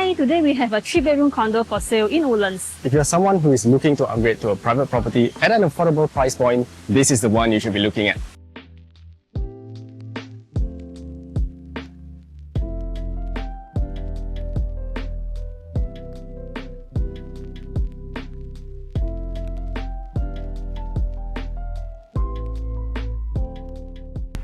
Hi, today we have a 3-bedroom condo for sale in Woodlands. If you're someone who is looking to upgrade to a private property at an affordable price point, this is the one you should be looking at.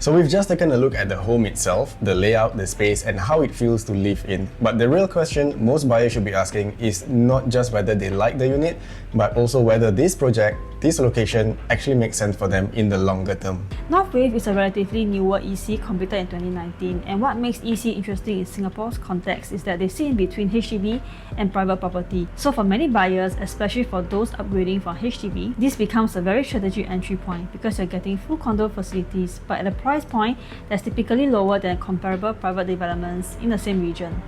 So we've just taken a look at the home itself, the layout, the space, and how it feels to live in. But the real question most buyers should be asking is not just whether they like the unit, but also whether this project, this location, actually makes sense for them in the longer term. Northwave is a relatively newer EC completed in 2019, and what makes EC interesting in Singapore's context is that they sit in between HDB and private property. So for many buyers, especially for those upgrading from HDB, this becomes a very strategic entry point because you're getting full condo facilities, but at a price point that's typically lower than comparable private developments in the same region.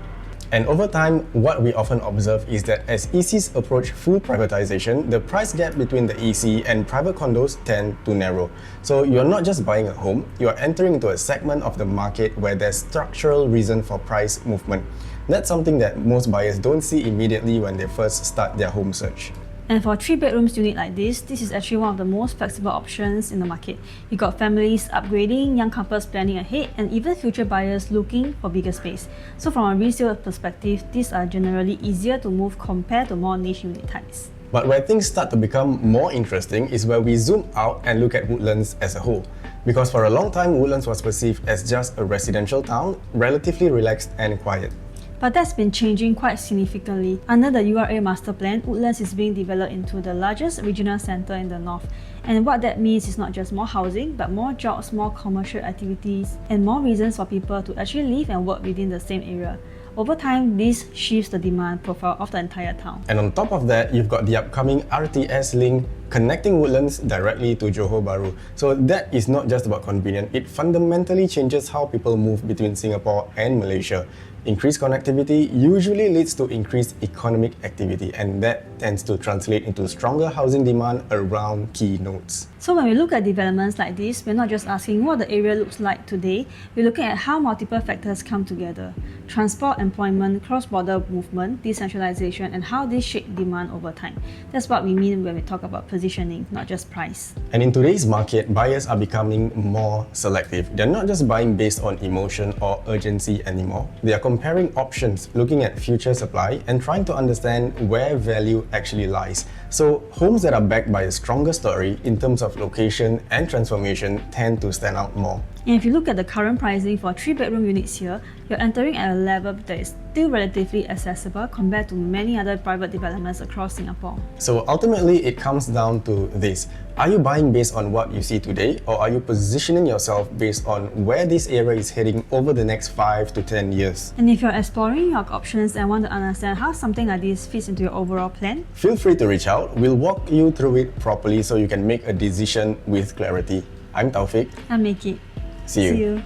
And over time, what we often observe is that as ECs approach full privatization, the price gap between the EC and private condos tend to narrow. So you're not just buying a home, you're entering into a segment of the market where there's structural reason for price movement. That's something that most buyers don't see immediately when they first start their home search. And for a 3-bedrooms unit like this is actually one of the most flexible options in the market. You got families upgrading, young couples planning ahead, and even future buyers looking for bigger space. So from a resale perspective, these are generally easier to move compared to more niche unit types. But where things start to become more interesting is where we zoom out and look at Woodlands as a whole. Because for a long time, Woodlands was perceived as just a residential town, relatively relaxed and quiet. But that's been changing quite significantly. Under the URA master plan, Woodlands is being developed into the largest regional centre in the north. And what that means is not just more housing, but more jobs, more commercial activities, and more reasons for people to actually live and work within the same area. Over time, this shifts the demand profile of the entire town. And on top of that, you've got the upcoming RTS Link connecting Woodlands directly to Johor Bahru. So that is not just about convenience, it fundamentally changes how people move between Singapore and Malaysia. Increased connectivity usually leads to increased economic activity, and that tends to translate into stronger housing demand around key nodes. So when we look at developments like this, we're not just asking what the area looks like today, we're looking at how multiple factors come together. Transport, employment, cross-border movement, decentralization, and how this shape demand over time. That's what we mean when we talk about positioning, not just price. And in today's market, buyers are becoming more selective. They're not just buying based on emotion or urgency anymore. They are comparing options, looking at future supply, and trying to understand where value actually lies. So homes that are backed by a stronger story in terms of location and transformation tend to stand out more. And if you look at the current pricing for 3-bedroom units here, you're entering at a level that is still relatively accessible compared to many other private developments across Singapore. So ultimately, it comes down to this. Are you buying based on what you see today, or are you positioning yourself based on where this area is heading over the next 5 to 10 years? And if you're exploring your options and want to understand how something like this fits into your overall plan, feel free to reach out. We'll walk you through it properly so you can make a decision with clarity. I'm Taufik. I'll make it. See you. See you.